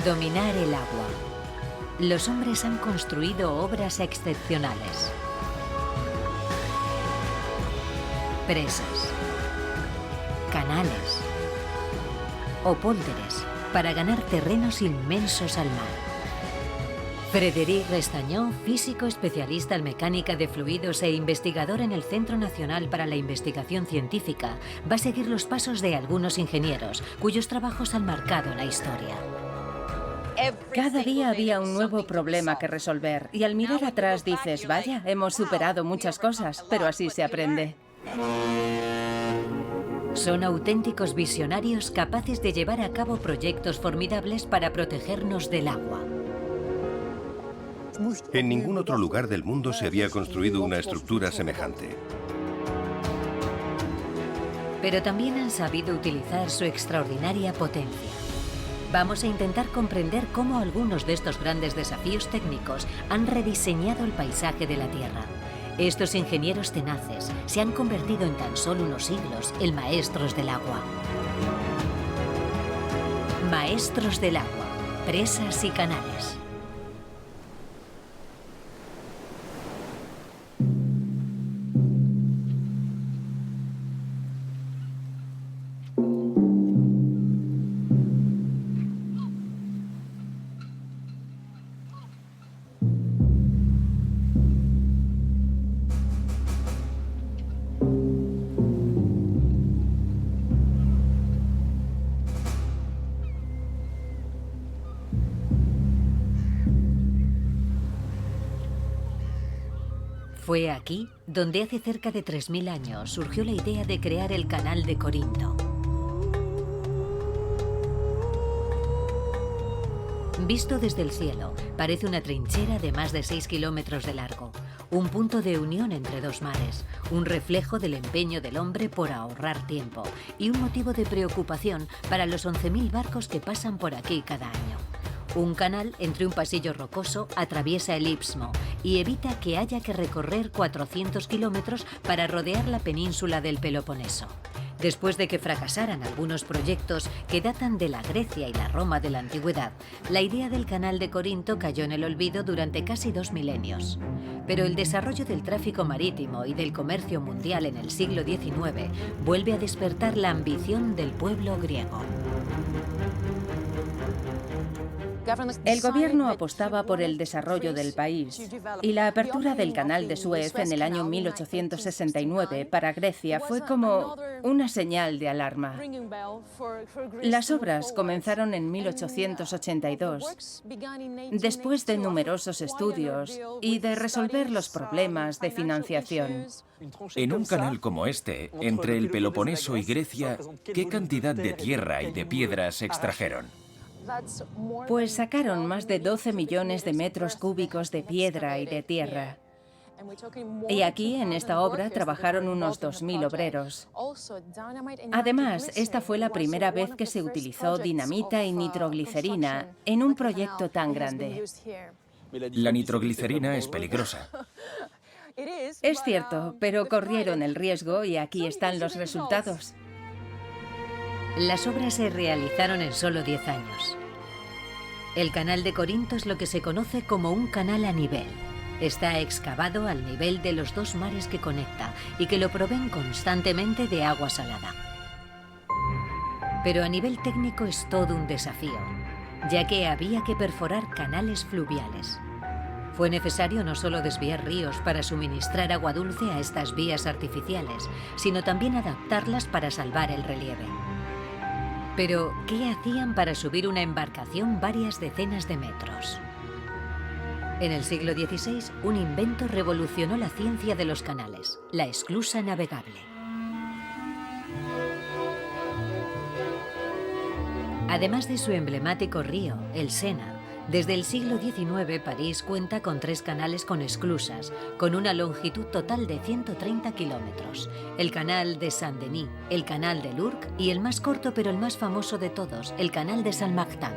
Dominar el agua. Los hombres han construido obras excepcionales. Presas, canales o pólderes para ganar terrenos inmensos al mar. Frédéric Restañó, físico especialista en mecánica de fluidos e investigador en el Centro Nacional para la Investigación Científica, va a seguir los pasos de algunos ingenieros cuyos trabajos han marcado la historia. Cada día había un nuevo problema que resolver y al mirar atrás dices, vaya, hemos superado muchas cosas, pero así se aprende. Son auténticos visionarios capaces de llevar a cabo proyectos formidables para protegernos del agua. En ningún otro lugar del mundo se había construido una estructura semejante. Pero también han sabido utilizar su extraordinaria potencia. Vamos a intentar comprender cómo algunos de estos grandes desafíos técnicos han rediseñado el paisaje de la Tierra. Estos ingenieros tenaces se han convertido en tan solo unos siglos en maestros del agua. Maestros del agua, presas y canales. Fue aquí donde hace cerca de 3000 años surgió la idea de crear el Canal de Corinto. Visto desde el cielo, parece una trinchera de más de 6 kilómetros de largo, un punto de unión entre dos mares, un reflejo del empeño del hombre por ahorrar tiempo y un motivo de preocupación para los 11.000 barcos que pasan por aquí cada año. Un canal entre un pasillo rocoso atraviesa el Istmo y evita que haya que recorrer 400 kilómetros para rodear la península del Peloponeso. Después de que fracasaran algunos proyectos que datan de la Grecia y la Roma de la antigüedad, la idea del Canal de Corinto cayó en el olvido durante casi 2 milenios. Pero el desarrollo del tráfico marítimo y del comercio mundial en el siglo XIX vuelve a despertar la ambición del pueblo griego. El gobierno apostaba por el desarrollo del país y la apertura del Canal de Suez en el año 1869 para Grecia fue como una señal de alarma. Las obras comenzaron en 1882, después de numerosos estudios y de resolver los problemas de financiación. En un canal como este, entre el Peloponeso y Grecia, ¿qué cantidad de tierra y de piedras extrajeron? Pues sacaron más de 12 millones de metros cúbicos de piedra y de tierra. Y aquí, en esta obra, trabajaron unos 2000 obreros. Además, esta fue la primera vez que se utilizó dinamita y nitroglicerina en un proyecto tan grande. La nitroglicerina es peligrosa. Es cierto, pero corrieron el riesgo y aquí están los resultados. Las obras se realizaron en solo 10 años. El Canal de Corinto es lo que se conoce como un canal a nivel. Está excavado al nivel de los dos mares que conecta y que lo proveen constantemente de agua salada. Pero a nivel técnico es todo un desafío, ya que había que perforar canales fluviales. Fue necesario no solo desviar ríos para suministrar agua dulce a estas vías artificiales, sino también adaptarlas para salvar el relieve. Pero, ¿qué hacían para subir una embarcación varias decenas de metros? En el siglo XVI, un invento revolucionó la ciencia de los canales, la esclusa navegable. Además de su emblemático río, el Sena, desde el siglo XIX París cuenta con 3 canales con esclusas, con una longitud total de 130 kilómetros. El canal de Saint-Denis, el canal de l'Ourcq y el más corto pero el más famoso de todos, el canal de Saint-Martin.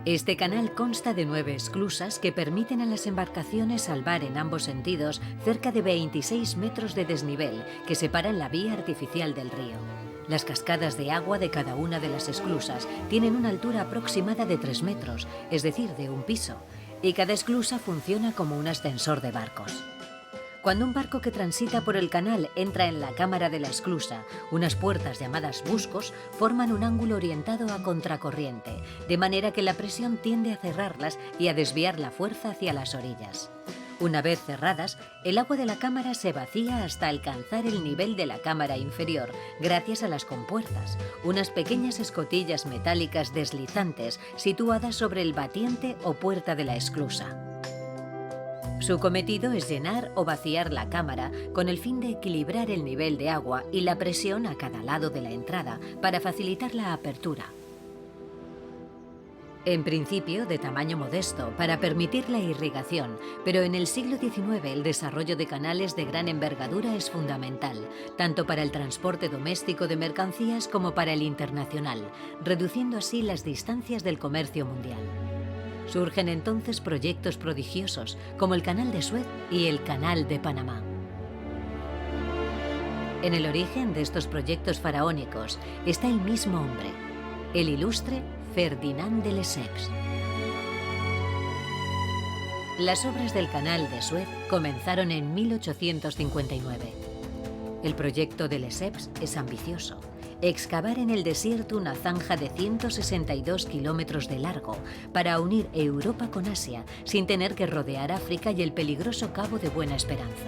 Este canal consta de 9 esclusas que permiten a las embarcaciones salvar en ambos sentidos cerca de 26 metros de desnivel que separan la vía artificial del río. Las cascadas de agua de cada una de las esclusas tienen una altura aproximada de 3 metros, es decir, de un piso, y cada esclusa funciona como un ascensor de barcos. Cuando un barco que transita por el canal entra en la cámara de la esclusa, unas puertas llamadas buscos forman un ángulo orientado a contracorriente, de manera que la presión tiende a cerrarlas y a desviar la fuerza hacia las orillas. Una vez cerradas, el agua de la cámara se vacía hasta alcanzar el nivel de la cámara inferior, gracias a las compuertas, unas pequeñas escotillas metálicas deslizantes situadas sobre el batiente o puerta de la esclusa. Su cometido es llenar o vaciar la cámara con el fin de equilibrar el nivel de agua y la presión a cada lado de la entrada para facilitar la apertura. En principio, de tamaño modesto, para permitir la irrigación, pero en el siglo XIX el desarrollo de canales de gran envergadura es fundamental, tanto para el transporte doméstico de mercancías como para el internacional, reduciendo así las distancias del comercio mundial. Surgen entonces proyectos prodigiosos, como el Canal de Suez y el Canal de Panamá. En el origen de estos proyectos faraónicos está el mismo hombre, el ilustre Ferdinand de Lesseps. Las obras del Canal de Suez comenzaron en 1859. El proyecto de Lesseps es ambicioso. Excavar en el desierto una zanja de 162 kilómetros de largo para unir Europa con Asia sin tener que rodear África y el peligroso Cabo de Buena Esperanza.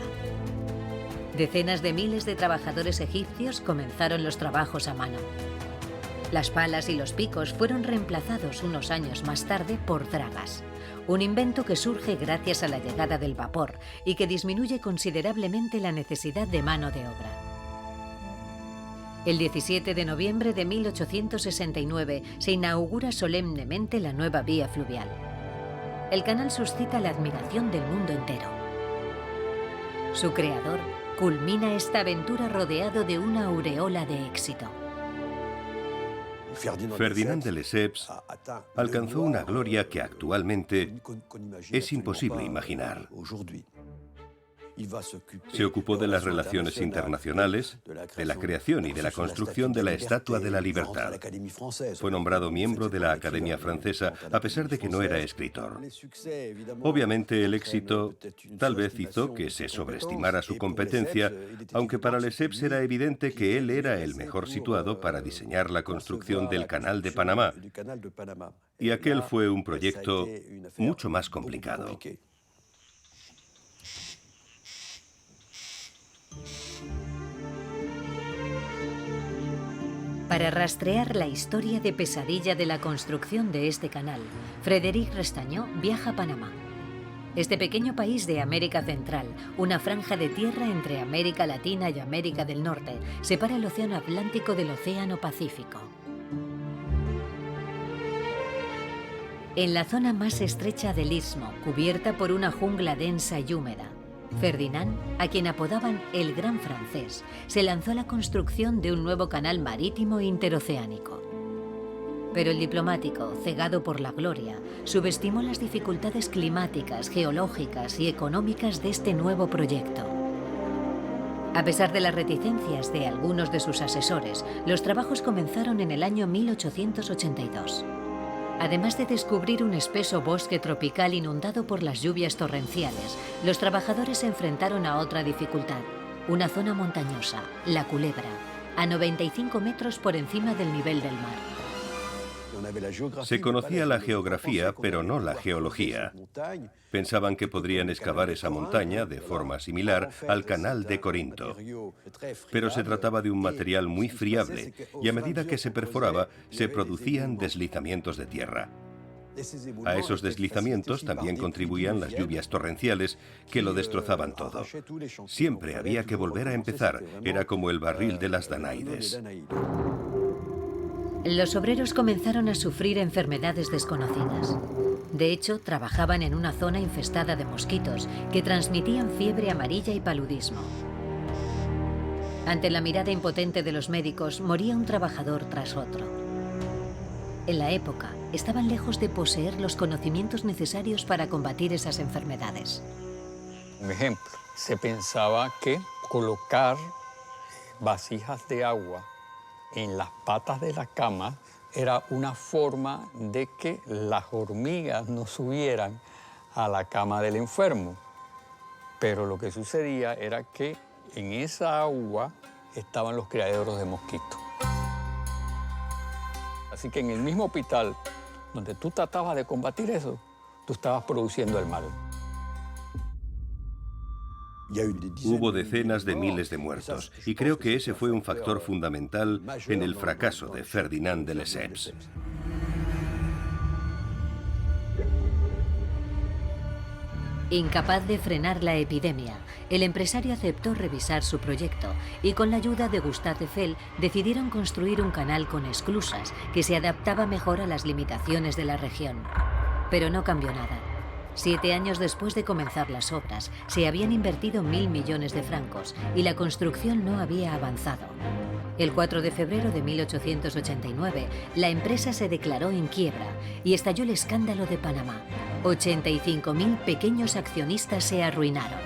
Decenas de miles de trabajadores egipcios comenzaron los trabajos a mano. Las palas y los picos fueron reemplazados unos años más tarde por dragas, un invento que surge gracias a la llegada del vapor y que disminuye considerablemente la necesidad de mano de obra. El 17 de noviembre de 1869 se inaugura solemnemente la nueva vía fluvial. El canal suscita la admiración del mundo entero. Su creador culmina esta aventura rodeado de una aureola de éxito. Ferdinand de Lesseps alcanzó una gloria que actualmente es imposible imaginar. Se ocupó de las relaciones internacionales, de la creación y de la construcción de la Estatua de la Libertad. Fue nombrado miembro de la Academia Francesa, a pesar de que no era escritor. Obviamente, el éxito tal vez hizo que se sobreestimara su competencia, aunque para Lesseps era evidente que él era el mejor situado para diseñar la construcción del Canal de Panamá. Y aquel fue un proyecto mucho más complicado. Para rastrear la historia de pesadilla de la construcción de este canal, Frédéric Restañó viaja a Panamá. Este pequeño país de América Central, una franja de tierra entre América Latina y América del Norte, separa el Océano Atlántico del Océano Pacífico. En la zona más estrecha del istmo, cubierta por una jungla densa y húmeda, Ferdinand, a quien apodaban el Gran Francés, se lanzó a la construcción de un nuevo canal marítimo interoceánico. Pero el diplomático, cegado por la gloria, subestimó las dificultades climáticas, geológicas y económicas de este nuevo proyecto. A pesar de las reticencias de algunos de sus asesores, los trabajos comenzaron en el año 1882. Además de descubrir un espeso bosque tropical inundado por las lluvias torrenciales, los trabajadores se enfrentaron a otra dificultad, una zona montañosa, la Culebra, a 95 metros por encima del nivel del mar. Se conocía la geografía, pero no la geología. Pensaban que podrían excavar esa montaña de forma similar al Canal de Corinto. Pero se trataba de un material muy friable y a medida que se perforaba, se producían deslizamientos de tierra. A esos deslizamientos también contribuían las lluvias torrenciales que lo destrozaban todo. Siempre había que volver a empezar, era como el barril de las Danaides. Los obreros comenzaron a sufrir enfermedades desconocidas. De hecho, trabajaban en una zona infestada de mosquitos que transmitían fiebre amarilla y paludismo. Ante la mirada impotente de los médicos, moría un trabajador tras otro. en la época, estaban lejos de poseer los conocimientos necesarios para combatir esas enfermedades. Un ejemplo, se pensaba que colocar vasijas de agua en las patas de la cama era una forma de que las hormigas no subieran a la cama del enfermo. Pero lo que sucedía era que en esa agua estaban los criaderos de mosquitos. Así que en el mismo hospital donde tú tratabas de combatir eso, tú estabas produciendo el mal. Hubo decenas de miles de muertos, y creo que ese fue un factor fundamental en el fracaso de Ferdinand de Lesseps. Incapaz de frenar la epidemia, el empresario aceptó revisar su proyecto y con la ayuda de Gustave Eiffel decidieron construir un canal con esclusas que se adaptaba mejor a las limitaciones de la región. Pero no cambió nada. 7 años después de comenzar las obras, se habían invertido 1.000 millones de francos y la construcción no había avanzado. El 4 de febrero de 1889, la empresa se declaró en quiebra y estalló el escándalo de Panamá. 85.000 pequeños accionistas se arruinaron.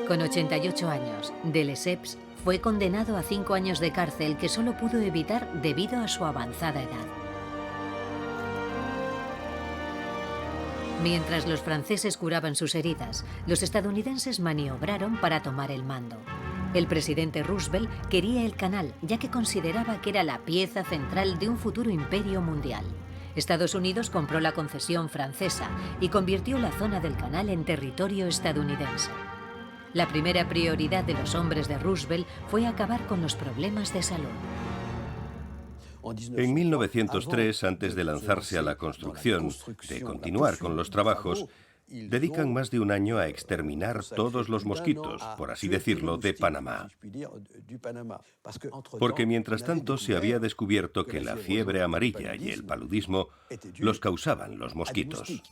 Con 88 años, de Lesseps fue condenado a 5 años de cárcel que solo pudo evitar debido a su avanzada edad. Mientras los franceses curaban sus heridas, los estadounidenses maniobraron para tomar el mando. El presidente Roosevelt quería el canal, ya que consideraba que era la pieza central de un futuro imperio mundial. Estados Unidos compró la concesión francesa y convirtió la zona del canal en territorio estadounidense. La primera prioridad de los hombres de Roosevelt fue acabar con los problemas de salud. En 1903, antes de lanzarse a la construcción, de continuar con los trabajos, dedican más de un año a exterminar todos los mosquitos, por así decirlo, de Panamá. Porque mientras tanto se había descubierto que la fiebre amarilla y el paludismo los causaban los mosquitos.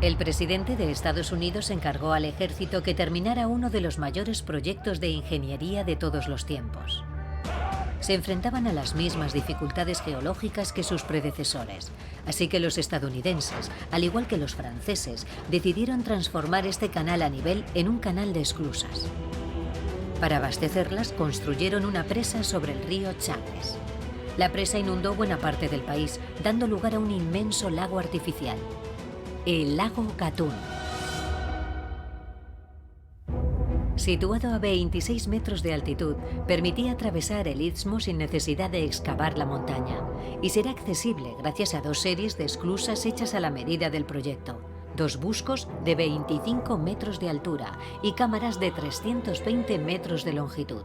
El presidente de Estados Unidos encargó al ejército que terminara uno de los mayores proyectos de ingeniería de todos los tiempos. Se enfrentaban a las mismas dificultades geológicas que sus predecesores, así que los estadounidenses, al igual que los franceses, decidieron transformar este canal a nivel en un canal de esclusas. Para abastecerlas, construyeron una presa sobre el río Chagres. La presa inundó buena parte del país, dando lugar a un inmenso lago artificial, el lago Gatún. Situado a 26 metros de altitud, permitía atravesar el istmo sin necesidad de excavar la montaña y será accesible gracias a 2 series de esclusas hechas a la medida del proyecto, 2 buscos de 25 metros de altura y cámaras de 320 metros de longitud.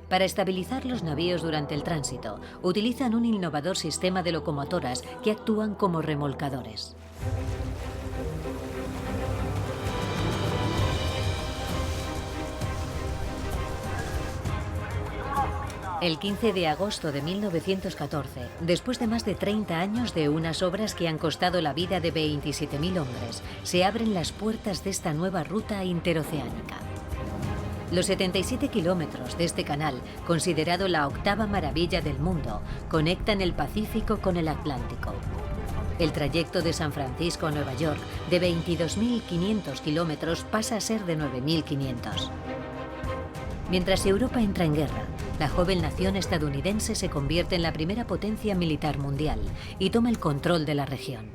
Para estabilizar los navíos durante el tránsito, utilizan un innovador sistema de locomotoras que actúan como remolcadores. El 15 de agosto de 1914, después de más de 30 años de unas obras que han costado la vida de 27.000 hombres, se abren las puertas de esta nueva ruta interoceánica. Los 77 kilómetros de este canal, considerado la 8ª maravilla del mundo, conectan el Pacífico con el Atlántico. El trayecto de San Francisco a Nueva York, de 22.500 kilómetros, pasa a ser de 9.500. Mientras Europa entra en guerra, la joven nación estadounidense se convierte en la primera potencia militar mundial y toma el control de la región.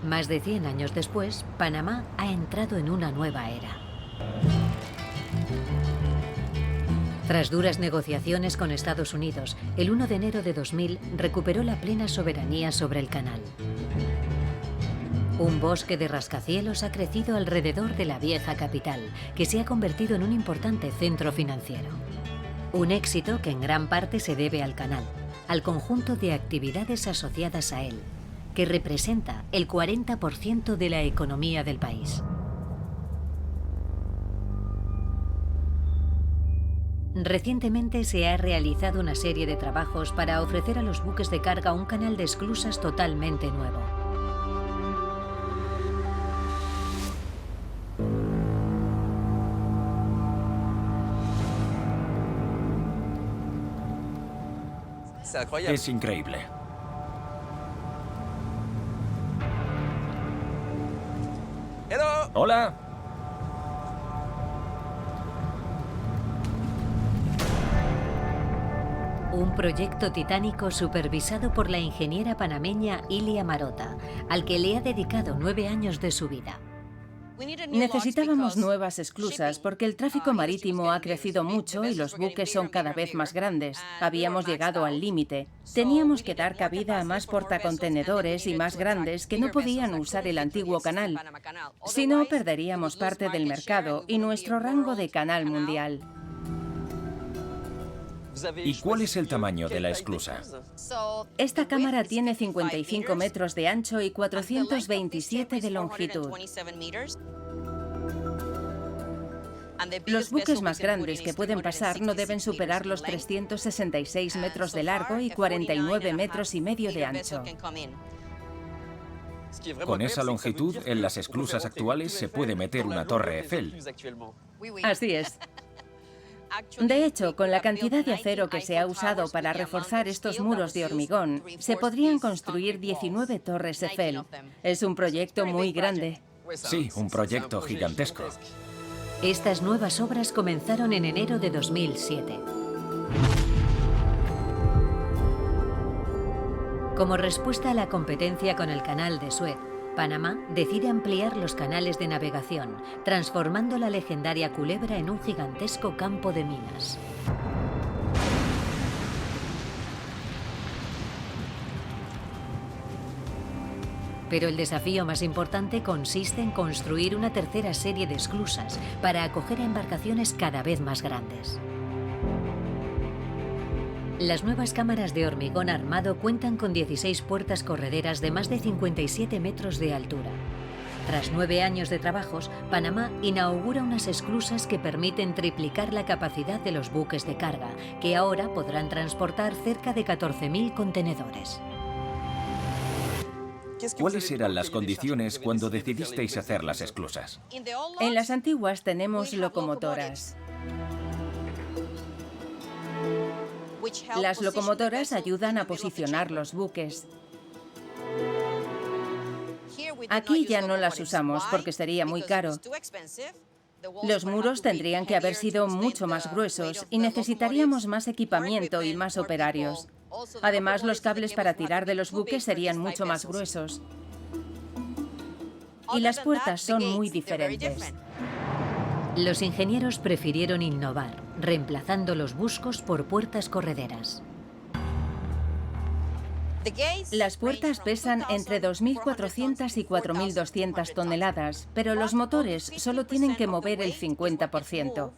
Más de 100 años después, Panamá ha entrado en una nueva era. Tras duras negociaciones con Estados Unidos, el 1 de enero de 2000 recuperó la plena soberanía sobre el canal. Un bosque de rascacielos ha crecido alrededor de la vieja capital, que se ha convertido en un importante centro financiero. Un éxito que en gran parte se debe al canal, al conjunto de actividades asociadas a él, que representa el 40% de la economía del país. Recientemente se ha realizado una serie de trabajos para ofrecer a los buques de carga un canal de esclusas totalmente nuevo. Es increíble. Hola. Un proyecto titánico supervisado por la ingeniera panameña Ilia Marota, al que le ha dedicado 9 años de su vida. Necesitábamos nuevas esclusas porque el tráfico marítimo ha crecido mucho y los buques son cada vez más grandes. Habíamos llegado al límite. Teníamos que dar cabida a más portacontenedores y más grandes que no podían usar el antiguo canal. Si no, perderíamos parte del mercado y nuestro rango de canal mundial. ¿Y cuál es el tamaño de la esclusa? Esta cámara tiene 55 metros de ancho y 427 de longitud. Los buques más grandes que pueden pasar no deben superar los 366 metros de largo y 49 metros y medio de ancho. Con esa longitud, en las esclusas actuales se puede meter una torre Eiffel. Así es. De hecho, con la cantidad de acero que se ha usado para reforzar estos muros de hormigón, se podrían construir 19 torres Eiffel. Es un proyecto muy grande. Sí, un proyecto gigantesco. Estas nuevas obras comenzaron en enero de 2007. Como respuesta a la competencia con el Canal de Suez, Panamá decide ampliar los canales de navegación, transformando la legendaria Culebra en un gigantesco campo de minas. Pero el desafío más importante consiste en construir una tercera serie de esclusas para acoger a embarcaciones cada vez más grandes. Las nuevas cámaras de hormigón armado cuentan con 16 puertas correderas de más de 57 metros de altura. Tras 9 años de trabajos, Panamá inaugura unas esclusas que permiten triplicar la capacidad de los buques de carga, que ahora podrán transportar cerca de 14.000 contenedores. ¿Cuáles eran las condiciones cuando decidisteis hacer las esclusas? En las antiguas tenemos locomotoras. Las locomotoras ayudan a posicionar los buques. Aquí ya no las usamos porque sería muy caro. Los muros tendrían que haber sido mucho más gruesos y necesitaríamos más equipamiento y más operarios. Además, los cables para tirar de los buques serían mucho más gruesos. Y las puertas son muy diferentes. Los ingenieros prefirieron innovar, reemplazando los buscos por puertas correderas. Las puertas pesan entre 2.400 y 4.200 toneladas, pero los motores solo tienen que mover el 50%.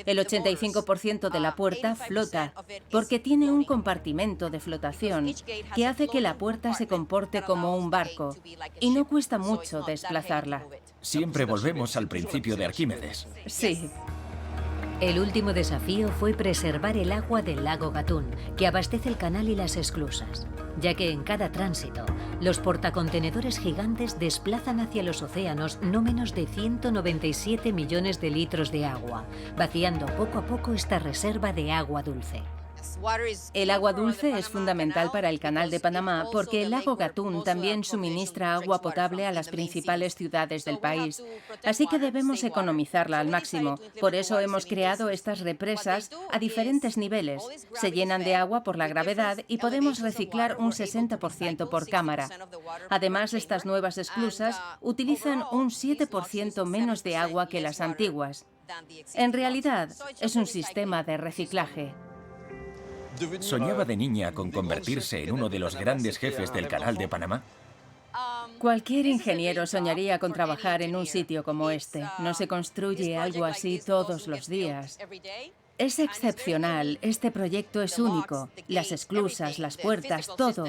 El 85% de la puerta flota, porque tiene un compartimento de flotación que hace que la puerta se comporte como un barco y no cuesta mucho desplazarla. Siempre volvemos al principio de Arquímedes. Sí. El último desafío fue preservar el agua del lago Gatún, que abastece el canal y las esclusas, ya que en cada tránsito, los portacontenedores gigantes desplazan hacia los océanos no menos de 197 millones de litros de agua, vaciando poco a poco esta reserva de agua dulce. El agua dulce es fundamental para el Canal de Panamá porque el lago Gatún también suministra agua potable a las principales ciudades del país. Así que debemos economizarla al máximo. Por eso hemos creado estas represas a diferentes niveles. Se llenan de agua por la gravedad y podemos reciclar un 60% por cámara. Además, estas nuevas esclusas utilizan un 7% menos de agua que las antiguas. En realidad, es un sistema de reciclaje. ¿Soñaba de niña con convertirse en uno de los grandes jefes del Canal de Panamá? Cualquier ingeniero soñaría con trabajar en un sitio como este. No se construye algo así todos los días. Es excepcional, este proyecto es único. Las esclusas, las puertas, todo.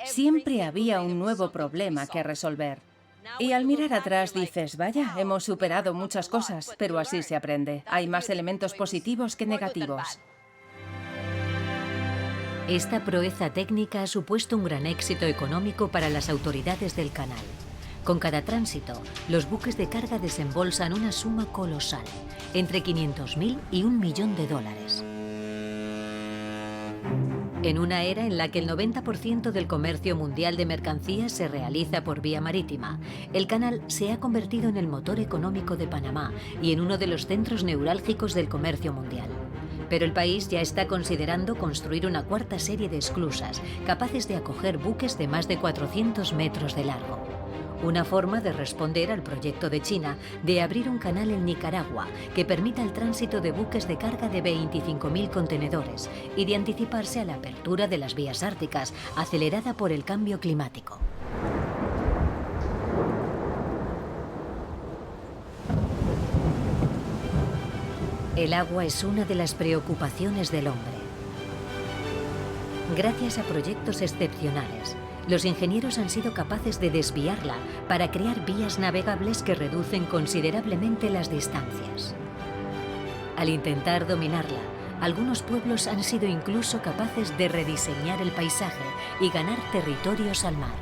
Siempre había un nuevo problema que resolver. Y al mirar atrás dices, vaya, hemos superado muchas cosas, pero así se aprende. Hay más elementos positivos que negativos. Esta proeza técnica ha supuesto un gran éxito económico para las autoridades del canal. Con cada tránsito, los buques de carga desembolsan una suma colosal, entre $500.000 y $1 millón. En una era en la que el 90% del comercio mundial de mercancías se realiza por vía marítima, el canal se ha convertido en el motor económico de Panamá y en uno de los centros neurálgicos del comercio mundial. Pero el país ya está considerando construir una cuarta serie de esclusas capaces de acoger buques de más de 400 metros de largo. Una forma de responder al proyecto de China de abrir un canal en Nicaragua que permita el tránsito de buques de carga de 25.000 contenedores y de anticiparse a la apertura de las vías árticas, acelerada por el cambio climático. El agua es una de las preocupaciones del hombre. Gracias a proyectos excepcionales, los ingenieros han sido capaces de desviarla para crear vías navegables que reducen considerablemente las distancias. Al intentar dominarla, algunos pueblos han sido incluso capaces de rediseñar el paisaje y ganar territorios al mar.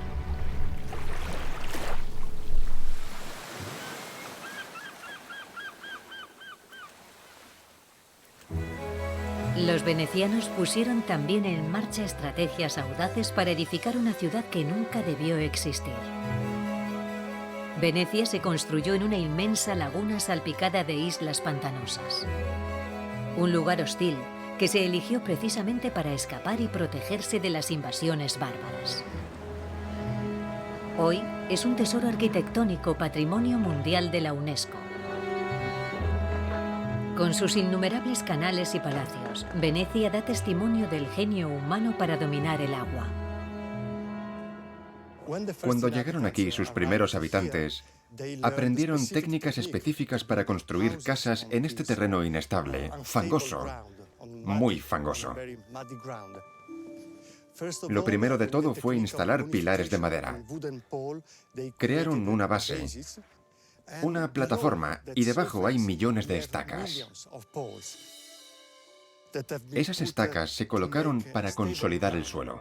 Los venecianos pusieron también en marcha estrategias audaces para edificar una ciudad que nunca debió existir. Venecia se construyó en una inmensa laguna salpicada de islas pantanosas. Un lugar hostil que se eligió precisamente para escapar y protegerse de las invasiones bárbaras. Hoy es un tesoro arquitectónico, patrimonio mundial de la UNESCO. Con sus innumerables canales y palacios, Venecia da testimonio del genio humano para dominar el agua. Cuando llegaron aquí sus primeros habitantes, aprendieron técnicas específicas para construir casas en este terreno inestable, fangoso, muy fangoso. Lo primero de todo fue instalar pilares de madera. Crearon una base, una plataforma, y debajo hay millones de estacas. Esas estacas se colocaron para consolidar el suelo.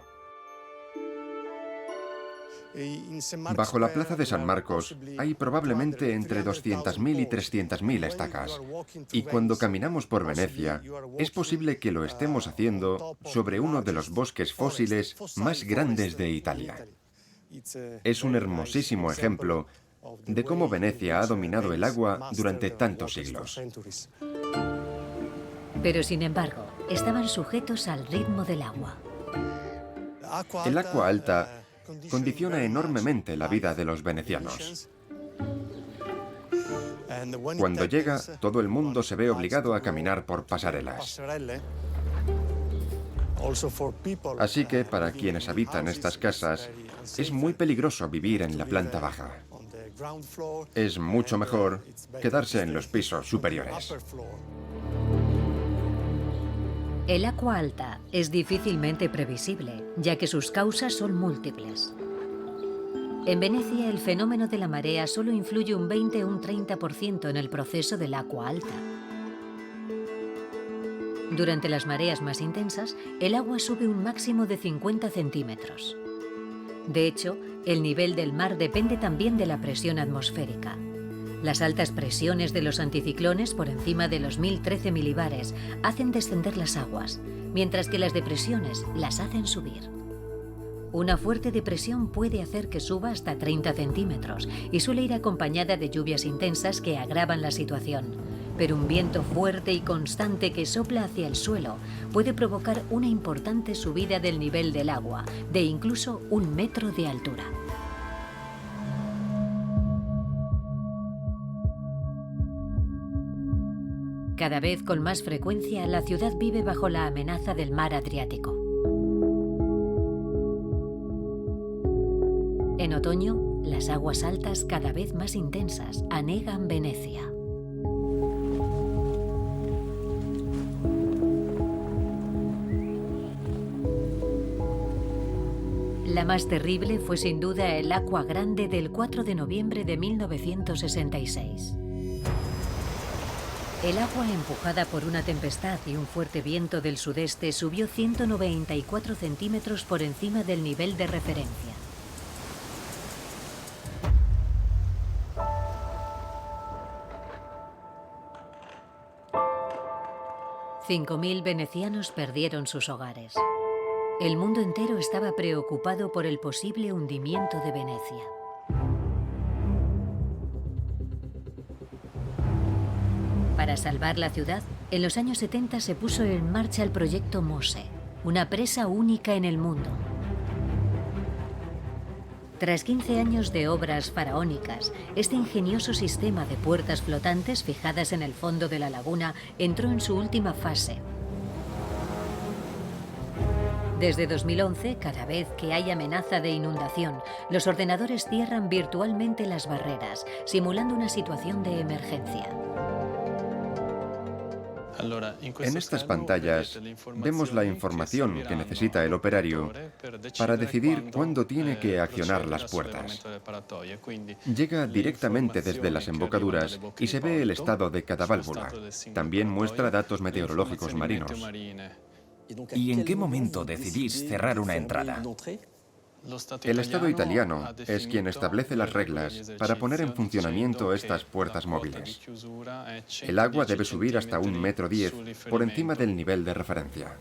Bajo la plaza de San Marcos hay probablemente entre 200.000 y 300.000 estacas. Y cuando caminamos por Venecia, es posible que lo estemos haciendo sobre uno de los bosques fósiles más grandes de Italia. Es un hermosísimo ejemplo de cómo Venecia ha dominado el agua durante tantos siglos. Pero sin embargo, estaban sujetos al ritmo del agua. El agua alta condiciona enormemente la vida de los venecianos. Cuando llega, todo el mundo se ve obligado a caminar por pasarelas. Así que para quienes habitan estas casas, es muy peligroso vivir en la planta baja. Es mucho mejor quedarse en los pisos superiores. El agua alta es difícilmente previsible, ya que sus causas son múltiples. En Venecia, el fenómeno de la marea solo influye un 20 o un 30% en el proceso del agua alta. Durante las mareas más intensas, el agua sube un máximo de 50 centímetros. De hecho, el nivel del mar depende también de la presión atmosférica. Las altas presiones de los anticiclones, por encima de los 1013 milibares, hacen descender las aguas, mientras que las depresiones las hacen subir. Una fuerte depresión puede hacer que suba hasta 30 centímetros y suele ir acompañada de lluvias intensas que agravan la situación. Pero un viento fuerte y constante que sopla hacia el suelo puede provocar una importante subida del nivel del agua, de incluso 1 metro de altura. Cada vez con más frecuencia, la ciudad vive bajo la amenaza del mar Adriático. En otoño, las aguas altas, cada vez más intensas, anegan Venecia. La más terrible fue sin duda el Aqua Grande del 4 de noviembre de 1966. El agua, empujada por una tempestad y un fuerte viento del sudeste, subió 194 centímetros por encima del nivel de referencia. $5.000 venecianos perdieron sus hogares. El mundo entero estaba preocupado por el posible hundimiento de Venecia. Para salvar la ciudad, en los años 70 se puso en marcha el proyecto Mose, una presa única en el mundo. Tras 15 años de obras faraónicas, este ingenioso sistema de puertas flotantes fijadas en el fondo de la laguna entró en su última fase. Desde 2011, cada vez que hay amenaza de inundación, los ordenadores cierran virtualmente las barreras, simulando una situación de emergencia. En estas pantallas vemos la información que necesita el operario para decidir cuándo tiene que accionar las puertas. Llega directamente desde las embocaduras y se ve el estado de cada válvula. También muestra datos meteorológicos marinos. ¿Y en qué momento decidís cerrar una entrada? El Estado italiano es quien establece las reglas para poner en funcionamiento estas puertas móviles. El agua debe subir hasta 1,10 m por encima del nivel de referencia.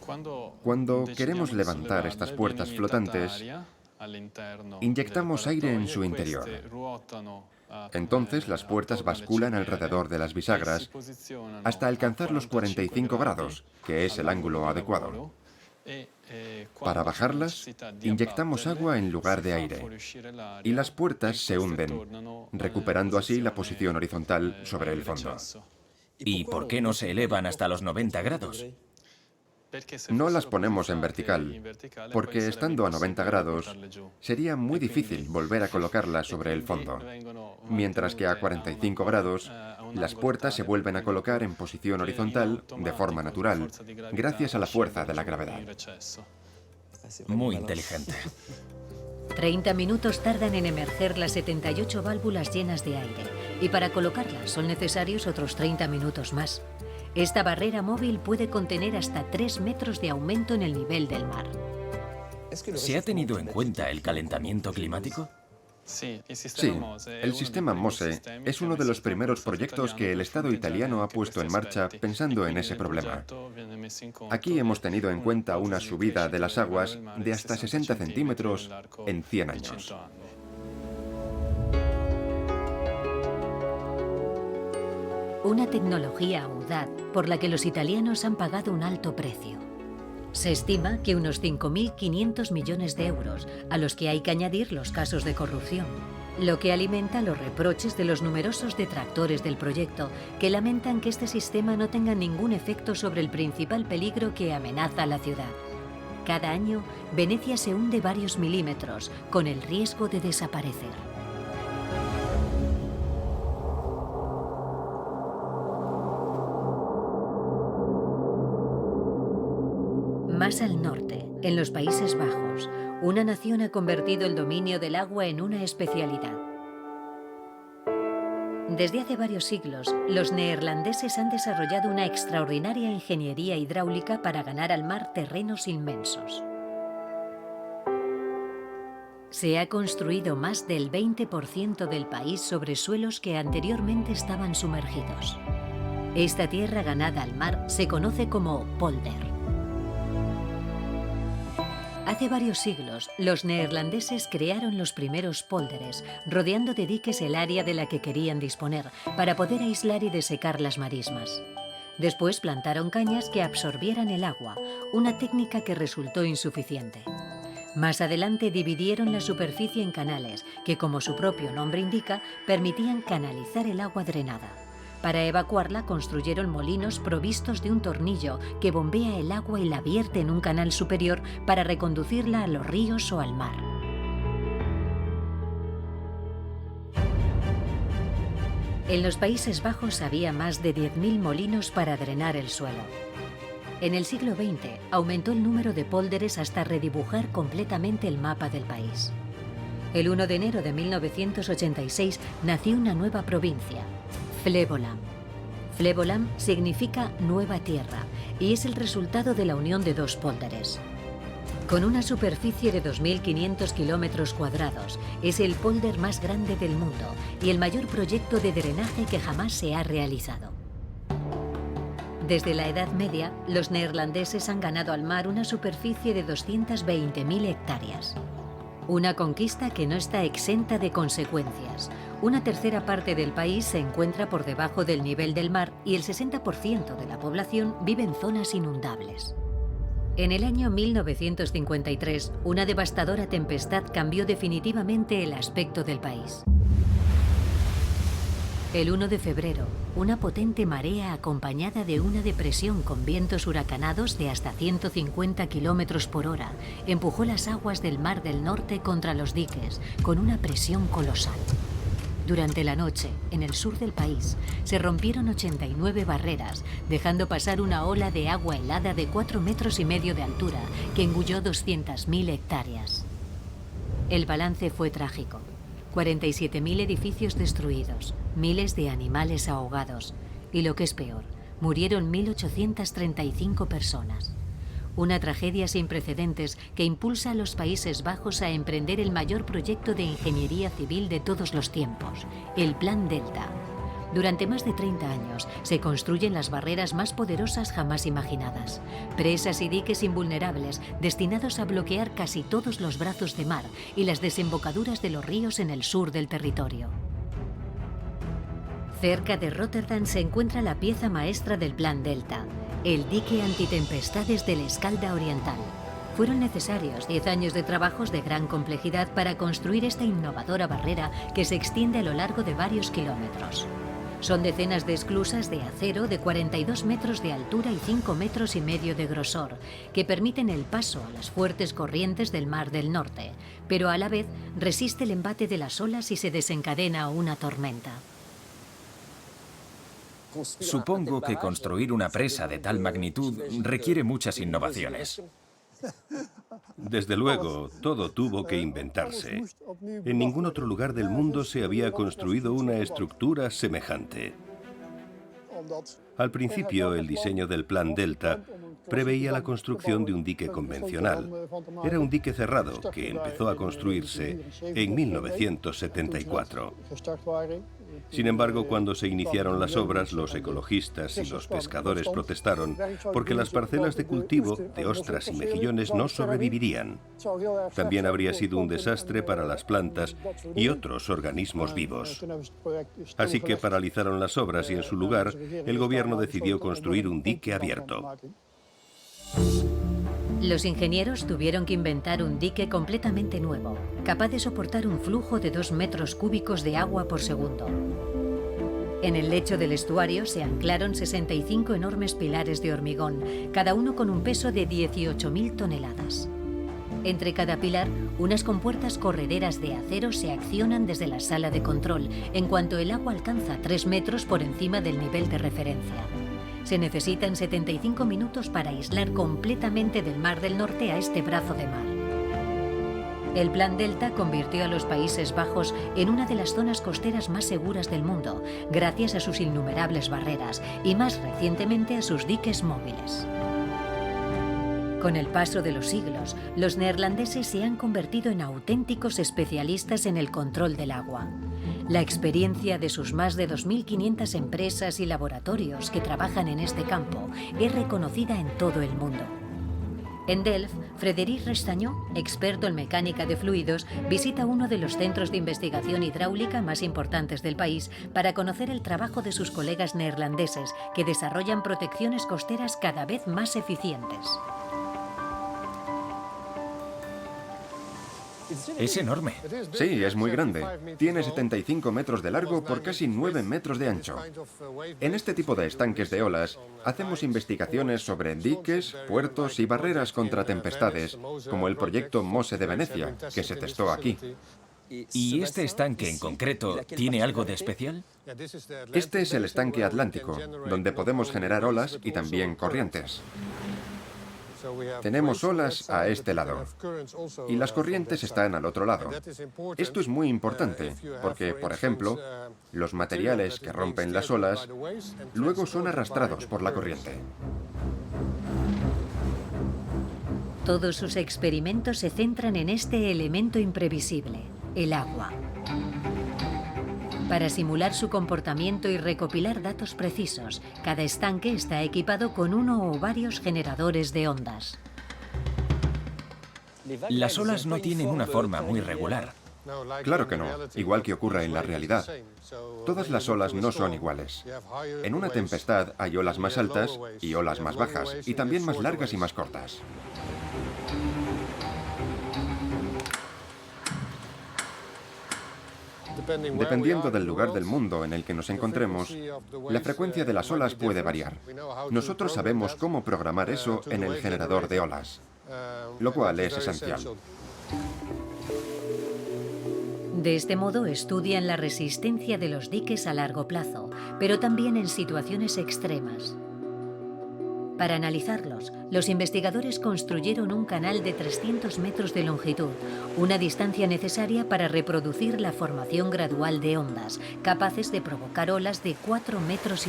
Cuando queremos levantar estas puertas flotantes, inyectamos aire en su interior. Entonces las puertas basculan alrededor de las bisagras hasta alcanzar los 45 grados, que es el ángulo adecuado. Para bajarlas, inyectamos agua en lugar de aire y las puertas se hunden, recuperando así la posición horizontal sobre el fondo. ¿Y por qué no se elevan hasta los 90 grados? No las ponemos en vertical, porque estando a 90 grados sería muy difícil volver a colocarlas sobre el fondo, mientras que a 45 grados las puertas se vuelven a colocar en posición horizontal de forma natural, gracias a la fuerza de la gravedad. Muy inteligente. 30 minutos tardan en emerger las 78 válvulas llenas de aire, y para colocarlas son necesarios otros 30 minutos más. Esta barrera móvil puede contener hasta 3 metros de aumento en el nivel del mar. ¿Se ha tenido en cuenta el calentamiento climático? Sí, el sistema Mose es uno de los primeros proyectos que el Estado italiano ha puesto en marcha pensando en ese problema. Aquí hemos tenido en cuenta una subida de las aguas de hasta 60 centímetros en 100 años. Una tecnología audaz por la que los italianos han pagado un alto precio. Se estima que unos 5.500 millones de euros, a los que hay que añadir los casos de corrupción, lo que alimenta los reproches de los numerosos detractores del proyecto, que lamentan que este sistema no tenga ningún efecto sobre el principal peligro que amenaza a la ciudad. Cada año, Venecia se hunde varios milímetros, con el riesgo de desaparecer. Más al norte, en los Países Bajos, una nación ha convertido el dominio del agua en una especialidad. Desde hace varios siglos, los neerlandeses han desarrollado una extraordinaria ingeniería hidráulica para ganar al mar terrenos inmensos. Se ha construido más del 20% del país sobre suelos que anteriormente estaban sumergidos. Esta tierra ganada al mar se conoce como polder. Hace varios siglos, los neerlandeses crearon los primeros pólders, rodeando de diques el área de la que querían disponer, para poder aislar y desecar las marismas. Después plantaron cañas que absorbieran el agua, una técnica que resultó insuficiente. Más adelante dividieron la superficie en canales, que como su propio nombre indica, permitían canalizar el agua drenada. Para evacuarla construyeron molinos provistos de un tornillo que bombea el agua y la vierte en un canal superior para reconducirla a los ríos o al mar. En los Países Bajos había más de 10.000 molinos para drenar el suelo. En el siglo XX aumentó el número de pólders hasta redibujar completamente el mapa del país. El 1 de enero de 1986 nació una nueva provincia, Flevoland. Flevoland significa nueva tierra y es el resultado de la unión de dos pólders. Con una superficie de 2.500 kilómetros cuadrados, es el pólder más grande del mundo y el mayor proyecto de drenaje que jamás se ha realizado. Desde la Edad Media, los neerlandeses han ganado al mar una superficie de 220.000 hectáreas. Una conquista que no está exenta de consecuencias. Una tercera parte del país se encuentra por debajo del nivel del mar y el 60% de la población vive en zonas inundables. En el año 1953, una devastadora tempestad cambió definitivamente el aspecto del país. El 1 de febrero, una potente marea acompañada de una depresión con vientos huracanados de hasta 150 kilómetros por hora empujó las aguas del Mar del Norte contra los diques con una presión colosal. Durante la noche, en el sur del país, se rompieron 89 barreras, dejando pasar una ola de agua helada de 4,5 metros de altura que engulló 200.000 hectáreas. El balance fue trágico. 47.000 edificios destruidos, miles de animales ahogados y, lo que es peor, murieron 1.835 personas. Una tragedia sin precedentes que impulsa a los Países Bajos a emprender el mayor proyecto de ingeniería civil de todos los tiempos, el Plan Delta. Durante más de 30 años se construyen las barreras más poderosas jamás imaginadas. Presas y diques invulnerables destinados a bloquear casi todos los brazos de mar y las desembocaduras de los ríos en el sur del territorio. Cerca de Rotterdam se encuentra la pieza maestra del Plan Delta, el dique antitempestades del Escalda Oriental. Fueron necesarios 10 años de trabajos de gran complejidad para construir esta innovadora barrera que se extiende a lo largo de varios kilómetros. Son decenas de esclusas de acero de 42 metros de altura y 5,5 metros de grosor, que permiten el paso a las fuertes corrientes del Mar del Norte, pero a la vez resiste el embate de las olas si se desencadena una tormenta. Supongo que construir una presa de tal magnitud requiere muchas innovaciones. Desde luego, todo tuvo que inventarse. En ningún otro lugar del mundo se había construido una estructura semejante. Al principio, el diseño del Plan Delta preveía la construcción de un dique convencional. Era un dique cerrado que empezó a construirse en 1974. Sin embargo, cuando se iniciaron las obras, los ecologistas y los pescadores protestaron porque las parcelas de cultivo de ostras y mejillones no sobrevivirían. También habría sido un desastre para las plantas y otros organismos vivos. Así que paralizaron las obras y en su lugar, el gobierno decidió construir un dique abierto. Los ingenieros tuvieron que inventar un dique completamente nuevo, capaz de soportar un flujo de 2 metros cúbicos de agua por segundo. En el lecho del estuario se anclaron 65 enormes pilares de hormigón, cada uno con un peso de 18.000 toneladas. Entre cada pilar, unas compuertas correderas de acero se accionan desde la sala de control, en cuanto el agua alcanza 3 metros por encima del nivel de referencia. Se necesitan 75 minutos para aislar completamente del Mar del Norte a este brazo de mar. El Plan Delta convirtió a los Países Bajos en una de las zonas costeras más seguras del mundo, gracias a sus innumerables barreras y más recientemente a sus diques móviles. Con el paso de los siglos, los neerlandeses se han convertido en auténticos especialistas en el control del agua. La experiencia de sus más de 2.500 empresas y laboratorios que trabajan en este campo es reconocida en todo el mundo. En Delft, Frédéric Restañó, experto en mecánica de fluidos, visita uno de los centros de investigación hidráulica más importantes del país para conocer el trabajo de sus colegas neerlandeses que desarrollan protecciones costeras cada vez más eficientes. Es enorme. Sí, es muy grande. Tiene 75 metros de largo por casi 9 metros de ancho. En este tipo de estanques de olas, hacemos investigaciones sobre diques, puertos y barreras contra tempestades, como el proyecto MOSE de Venecia, que se testó aquí. ¿Y este estanque en concreto tiene algo de especial? Este es el estanque atlántico, donde podemos generar olas y también corrientes. Tenemos olas a este lado y las corrientes están al otro lado. Esto es muy importante porque, por ejemplo, los materiales que rompen las olas luego son arrastrados por la corriente. Todos sus experimentos se centran en este elemento imprevisible, el agua. Para simular su comportamiento y recopilar datos precisos, cada estanque está equipado con uno o varios generadores de ondas. Las olas no tienen una forma muy regular. Claro que no, igual que ocurre en la realidad. Todas las olas no son iguales. En una tempestad hay olas más altas y olas más bajas, y también más largas y más cortas. Dependiendo del lugar del mundo en el que nos encontremos, la frecuencia de las olas puede variar. Nosotros sabemos cómo programar eso en el generador de olas, lo cual es esencial. De este modo estudian la resistencia de los diques a largo plazo, pero también en situaciones extremas. Para analizarlos, los investigadores construyeron un canal de 300 metros de longitud, una distancia necesaria para reproducir la formación gradual de ondas, capaces de provocar olas de 4,5 metros.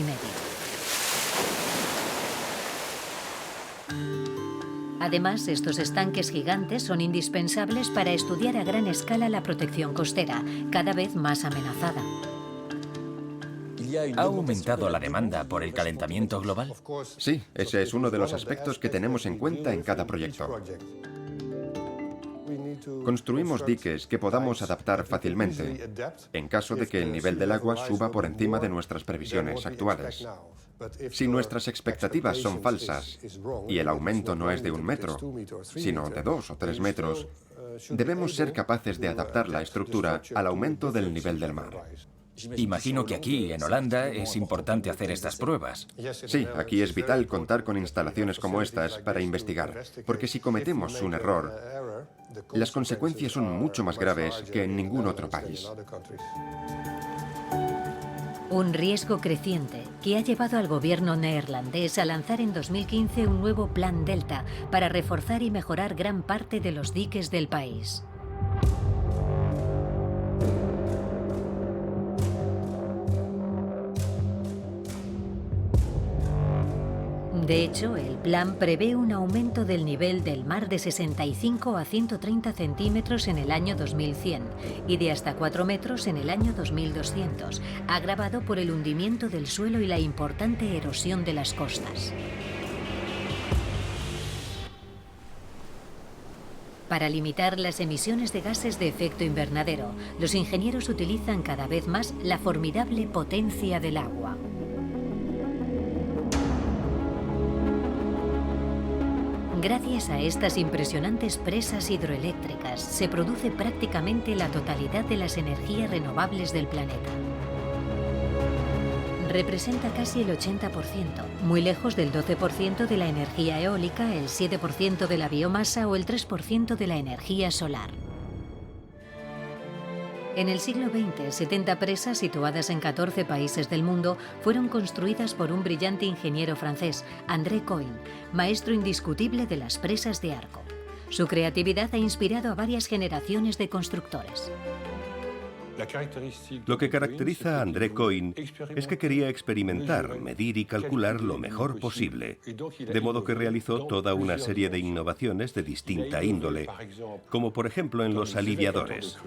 Además, estos estanques gigantes son indispensables para estudiar a gran escala la protección costera, cada vez más amenazada. ¿Ha aumentado la demanda por el calentamiento global? Sí, ese es uno de los aspectos que tenemos en cuenta en cada proyecto. Construimos diques que podamos adaptar fácilmente, en caso de que el nivel del agua suba por encima de nuestras previsiones actuales. Si nuestras expectativas son falsas y el aumento no es de 1 metro, sino de 2 o 3 metros, debemos ser capaces de adaptar la estructura al aumento del nivel del mar. Imagino que aquí, en Holanda, es importante hacer estas pruebas. Sí, aquí es vital contar con instalaciones como estas para investigar, porque si cometemos un error, las consecuencias son mucho más graves que en ningún otro país. Un riesgo creciente que ha llevado al gobierno neerlandés a lanzar en 2015 un nuevo Plan Delta para reforzar y mejorar gran parte de los diques del país. De hecho, el plan prevé un aumento del nivel del mar de 65 a 130 centímetros en el año 2100 y de hasta 4 metros en el año 2200, agravado por el hundimiento del suelo y la importante erosión de las costas. Para limitar las emisiones de gases de efecto invernadero, los ingenieros utilizan cada vez más la formidable potencia del agua. Gracias a estas impresionantes presas hidroeléctricas se produce prácticamente la totalidad de las energías renovables del planeta. Representa casi el 80%, muy lejos del 12% de la energía eólica, el 7% de la biomasa o el 3% de la energía solar. En el siglo XX, 70 presas situadas en 14 países del mundo fueron construidas por un brillante ingeniero francés, André Coin, maestro indiscutible de las presas de arco. Su creatividad ha inspirado a varias generaciones de constructores. Lo que caracteriza a André Coin es que quería experimentar, medir y calcular lo mejor posible, de modo que realizó toda una serie de innovaciones de distinta índole, como por ejemplo en los aliviadores.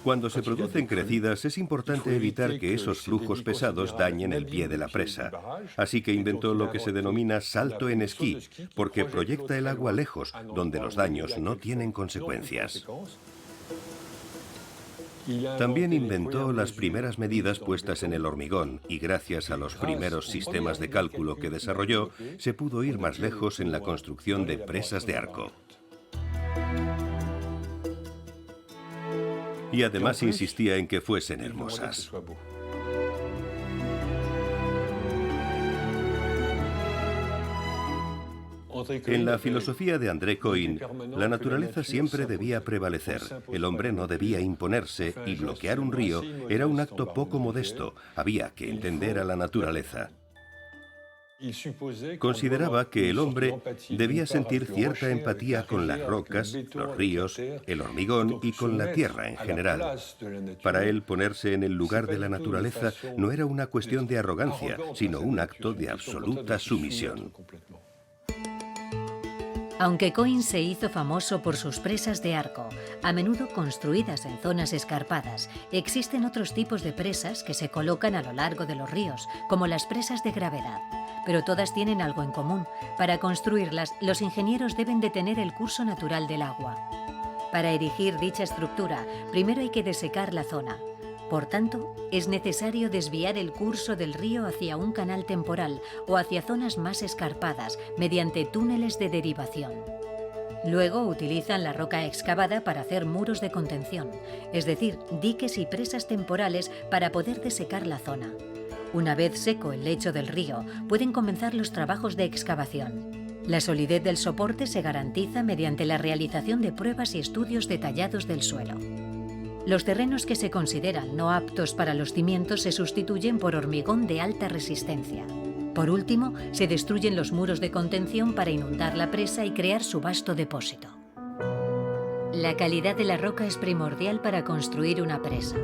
Cuando se producen crecidas es importante evitar que esos flujos pesados dañen el pie de la presa. Así que inventó lo que se denomina salto en esquí, porque proyecta el agua lejos, donde los daños no tienen consecuencias. También inventó las primeras medidas puestas en el hormigón y gracias a los primeros sistemas de cálculo que desarrolló, se pudo ir más lejos en la construcción de presas de arco. Y además insistía en que fuesen hermosas. En la filosofía de André Coin, la naturaleza siempre debía prevalecer, el hombre no debía imponerse y bloquear un río era un acto poco modesto, había que entender a la naturaleza. Consideraba que el hombre debía sentir cierta empatía con las rocas, los ríos, el hormigón y con la tierra en general. Para él, ponerse en el lugar de la naturaleza no era una cuestión de arrogancia, sino un acto de absoluta sumisión. Aunque Coin se hizo famoso por sus presas de arco, a menudo construidas en zonas escarpadas, existen otros tipos de presas que se colocan a lo largo de los ríos, como las presas de gravedad. Pero todas tienen algo en común. Para construirlas, los ingenieros deben de tener el curso natural del agua. Para erigir dicha estructura, primero hay que desecar la zona. Por tanto, es necesario desviar el curso del río hacia un canal temporal o hacia zonas más escarpadas mediante túneles de derivación. Luego utilizan la roca excavada para hacer muros de contención, es decir, diques y presas temporales para poder desecar la zona. Una vez seco el lecho del río, pueden comenzar los trabajos de excavación. La solidez del soporte se garantiza mediante la realización de pruebas y estudios detallados del suelo. Los terrenos que se consideran no aptos para los cimientos se sustituyen por hormigón de alta resistencia. Por último, se destruyen los muros de contención para inundar la presa y crear su vasto depósito. La calidad de la roca es primordial para construir una presa.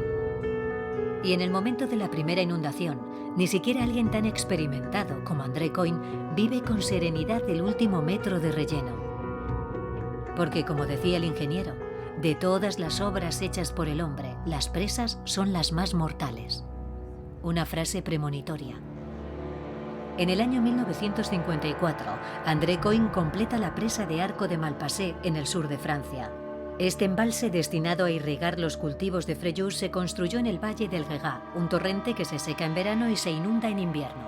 Y en el momento de la primera inundación, ni siquiera alguien tan experimentado como André Coin vive con serenidad el último metro de relleno. Porque, como decía el ingeniero, de todas las obras hechas por el hombre, las presas son las más mortales. Una frase premonitoria. En el año 1954, André Coin completa la presa de Arco de Malpasset en el sur de Francia. Este embalse destinado a irrigar los cultivos de Fréjus se construyó en el valle del Gégá, un torrente que se seca en verano y se inunda en invierno.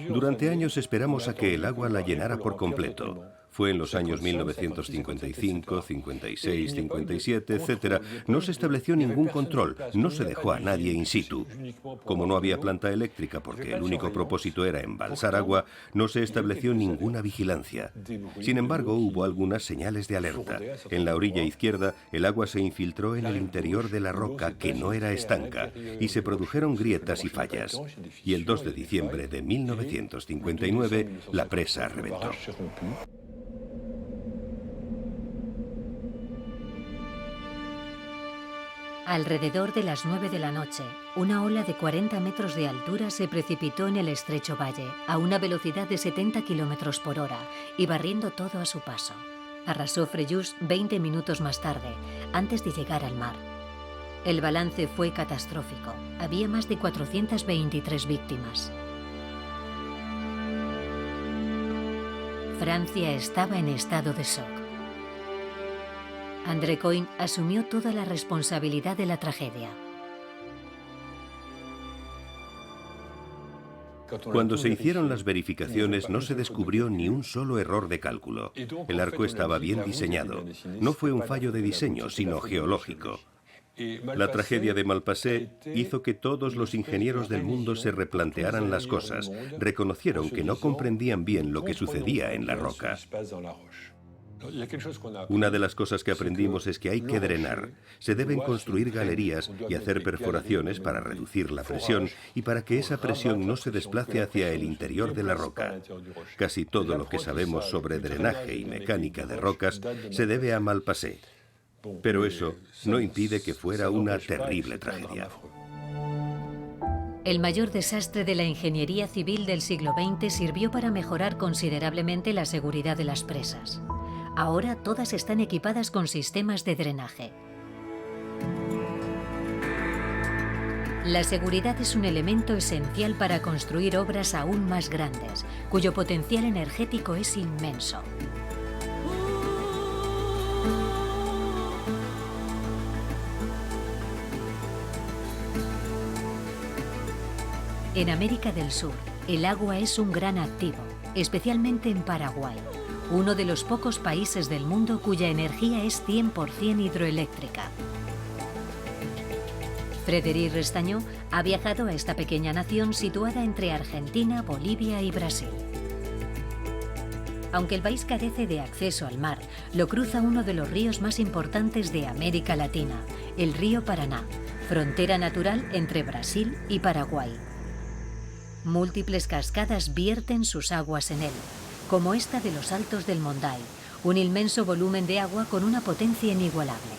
Durante años esperamos a que el agua la llenara por completo. Fue en los años 1955, 56, 57, etc. No se estableció ningún control, no se dejó a nadie in situ. Como no había planta eléctrica porque el único propósito era embalsar agua, no se estableció ninguna vigilancia. Sin embargo, hubo algunas señales de alerta. En la orilla izquierda, el agua se infiltró en el interior de la roca, que no era estanca, y se produjeron grietas y fallas. Y el 2 de diciembre de 1959, la presa reventó. Alrededor de las 9 de la noche, una ola de 40 metros de altura se precipitó en el estrecho valle a una velocidad de 70 km por hora y barriendo todo a su paso. Arrasó Fréjus 20 minutos más tarde, antes de llegar al mar. El balance fue catastrófico. Había más de 423 víctimas. Francia estaba en estado de shock. André Coin asumió toda la responsabilidad de la tragedia. Cuando se hicieron las verificaciones no se descubrió ni un solo error de cálculo. El arco estaba bien diseñado. No fue un fallo de diseño, sino geológico. La tragedia de Malpasset hizo que todos los ingenieros del mundo se replantearan las cosas. Reconocieron que no comprendían bien lo que sucedía en la roca. Una de las cosas que aprendimos es que hay que drenar. Se deben construir galerías y hacer perforaciones para reducir la presión y para que esa presión no se desplace hacia el interior de la roca. Casi todo lo que sabemos sobre drenaje y mecánica de rocas se debe a Malpasset. Pero eso no impide que fuera una terrible tragedia. El mayor desastre de la ingeniería civil del siglo XX sirvió para mejorar considerablemente la seguridad de las presas. Ahora todas están equipadas con sistemas de drenaje. La seguridad es un elemento esencial para construir obras aún más grandes, cuyo potencial energético es inmenso. En América del Sur, el agua es un gran activo, especialmente en Paraguay, uno de los pocos países del mundo cuya energía es 100% hidroeléctrica. Frédéric Restañó ha viajado a esta pequeña nación situada entre Argentina, Bolivia y Brasil. Aunque el país carece de acceso al mar, lo cruza uno de los ríos más importantes de América Latina, el río Paraná, frontera natural entre Brasil y Paraguay. Múltiples cascadas vierten sus aguas en él, como esta de los Altos del Monday, un inmenso volumen de agua con una potencia inigualable.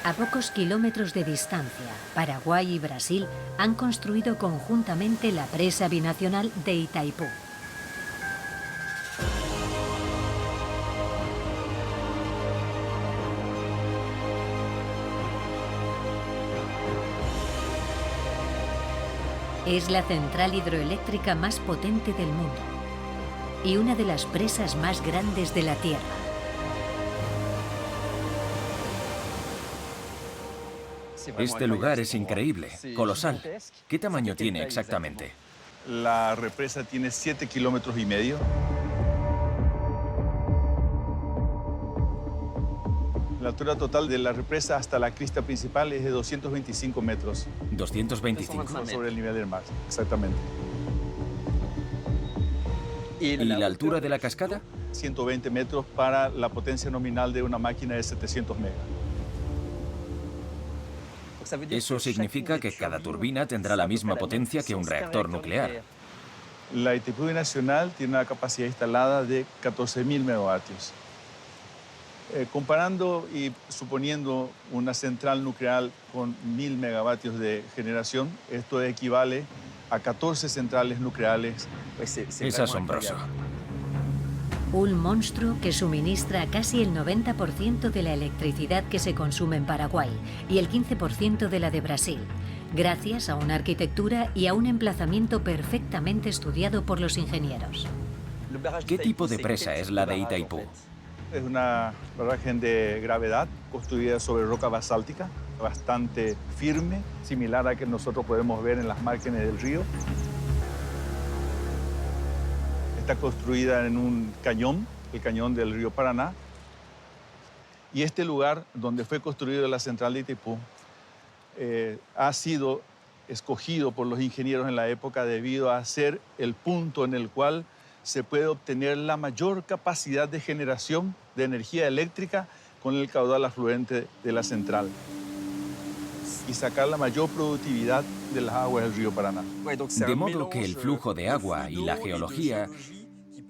A pocos kilómetros de distancia, Paraguay y Brasil han construido conjuntamente la presa binacional de Itaipú. Es la central hidroeléctrica más potente del mundo y una de las presas más grandes de la Tierra. Este lugar es increíble, colosal. ¿Qué tamaño tiene exactamente? La represa tiene 7,5 kilómetros. La altura total de la represa hasta la crista principal es de 225 metros. 225. Sobre el nivel del mar, exactamente. ¿Y la altura de la cascada? 120 metros para la potencia nominal de una máquina de 700 megas. Eso significa que cada turbina tendrá la misma potencia que un reactor nuclear. La Itaipú Binacional tiene una capacidad instalada de 14.000 megavatios. Comparando y suponiendo una central nuclear con 1.000 megavatios de generación, esto equivale a 14 centrales nucleares. Es asombroso. Un monstruo que suministra casi el 90% de la electricidad que se consume en Paraguay y el 15% de la de Brasil, gracias a una arquitectura y a un emplazamiento perfectamente estudiado por los ingenieros. ¿Qué tipo de presa es la de Itaipú? Es una barraje de gravedad construida sobre roca basáltica, bastante firme, similar a que nosotros podemos ver en las márgenes del río. Está construida en un cañón, el cañón del río Paraná. Y este lugar donde fue construida la central de Itaipú ha sido escogido por los ingenieros en la época debido a ser el punto en el cual se puede obtener la mayor capacidad de generación de energía eléctrica con el caudal afluente de la central y sacar la mayor productividad de las aguas del río Paraná. De modo que el flujo de agua y la geología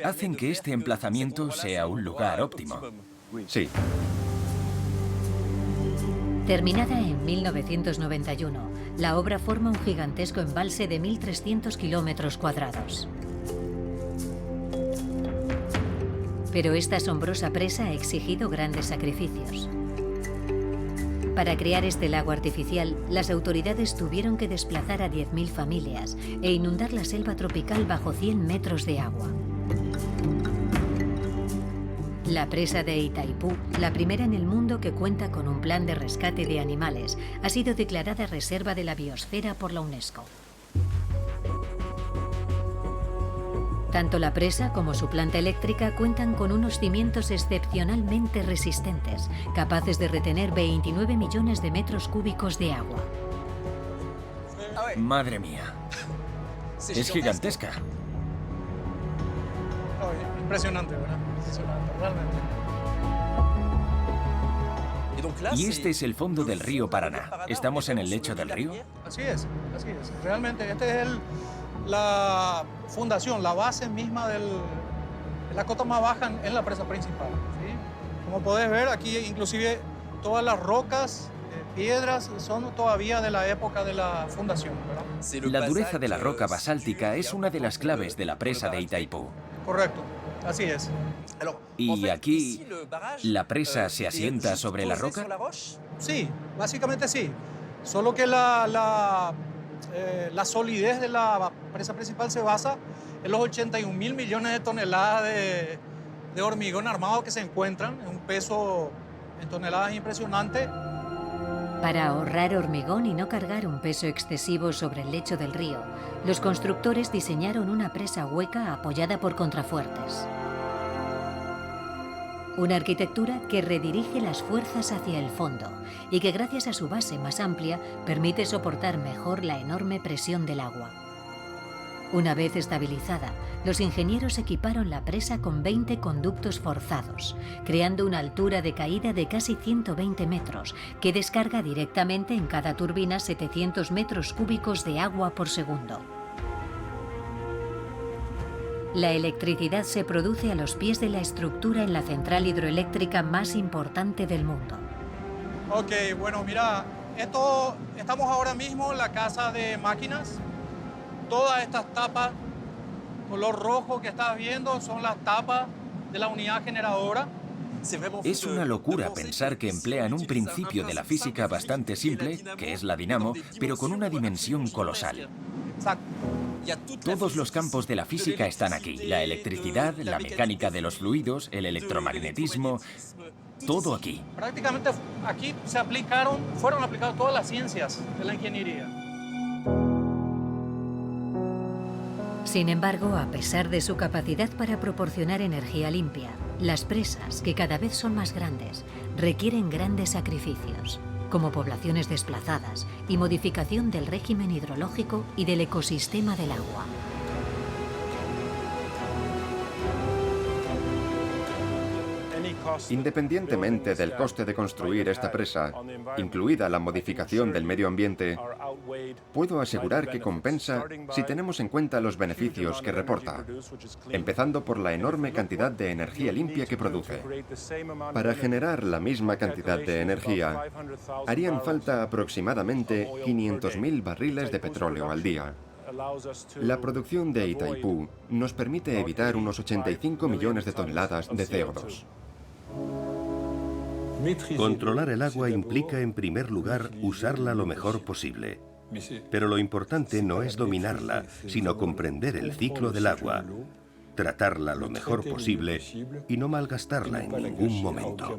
hacen que este emplazamiento sea un lugar óptimo. Sí. Terminada en 1991, la obra forma un gigantesco embalse de 1.300 kilómetros cuadrados. Pero esta asombrosa presa ha exigido grandes sacrificios. Para crear este lago artificial, las autoridades tuvieron que desplazar a 10.000 familias e inundar la selva tropical bajo 100 metros de agua. La presa de Itaipú, la primera en el mundo que cuenta con un plan de rescate de animales, ha sido declarada Reserva de la Biosfera por la UNESCO. Tanto la presa como su planta eléctrica cuentan con unos cimientos excepcionalmente resistentes, capaces de retener 29 millones de metros cúbicos de agua. Madre mía. Es gigantesca. Impresionante, ¿verdad? Impresionante, realmente. Y este es el fondo del río Paraná. ¿Estamos en el lecho del río? Así es, así es. Realmente, este es la fundación, la base misma de la cota más baja en la presa principal. ¿Sí? Como podés ver, aquí inclusive todas las rocas, piedras, son todavía de la época de la fundación, ¿verdad? La dureza de la roca basáltica es una de las claves de la presa de Itaipú. Correcto, así es. ¿Y aquí la presa se asienta sobre la roca? Sí, básicamente sí. Solo que la solidez de la presa principal se basa en los 81.000 millones de toneladas de hormigón armado que se encuentran, en un peso en toneladas impresionante. Para ahorrar hormigón y no cargar un peso excesivo sobre el lecho del río, los constructores diseñaron una presa hueca apoyada por contrafuertes. Una arquitectura que redirige las fuerzas hacia el fondo y que gracias a su base más amplia permite soportar mejor la enorme presión del agua. Una vez estabilizada, los ingenieros equiparon la presa con 20 conductos forzados, creando una altura de caída de casi 120 metros, que descarga directamente en cada turbina 700 metros cúbicos de agua por segundo. La electricidad se produce a los pies de la estructura en la central hidroeléctrica más importante del mundo. Ok, bueno, mira, estamos ahora mismo en la casa de máquinas. Todas estas tapas, color rojo que estás viendo, son las tapas de la unidad generadora. Es una locura pensar que emplean un principio de la física bastante simple, que es la dinamo, pero con una dimensión colosal. Exacto. Todos los campos de la física están aquí. La electricidad, la mecánica de los fluidos, el electromagnetismo, todo aquí. Prácticamente aquí fueron aplicadas todas las ciencias de la ingeniería. Sin embargo, a pesar de su capacidad para proporcionar energía limpia, las presas, que cada vez son más grandes, requieren grandes sacrificios, como poblaciones desplazadas y modificación del régimen hidrológico y del ecosistema del agua. Independientemente del coste de construir esta presa, incluida la modificación del medio ambiente, puedo asegurar que compensa si tenemos en cuenta los beneficios que reporta, empezando por la enorme cantidad de energía limpia que produce. Para generar la misma cantidad de energía, harían falta aproximadamente 500.000 barriles de petróleo al día. La producción de Itaipú nos permite evitar unos 85 millones de toneladas de CO2. Controlar el agua implica, en primer lugar, usarla lo mejor posible. Pero lo importante no es dominarla, sino comprender el ciclo del agua, tratarla lo mejor posible y no malgastarla en ningún momento.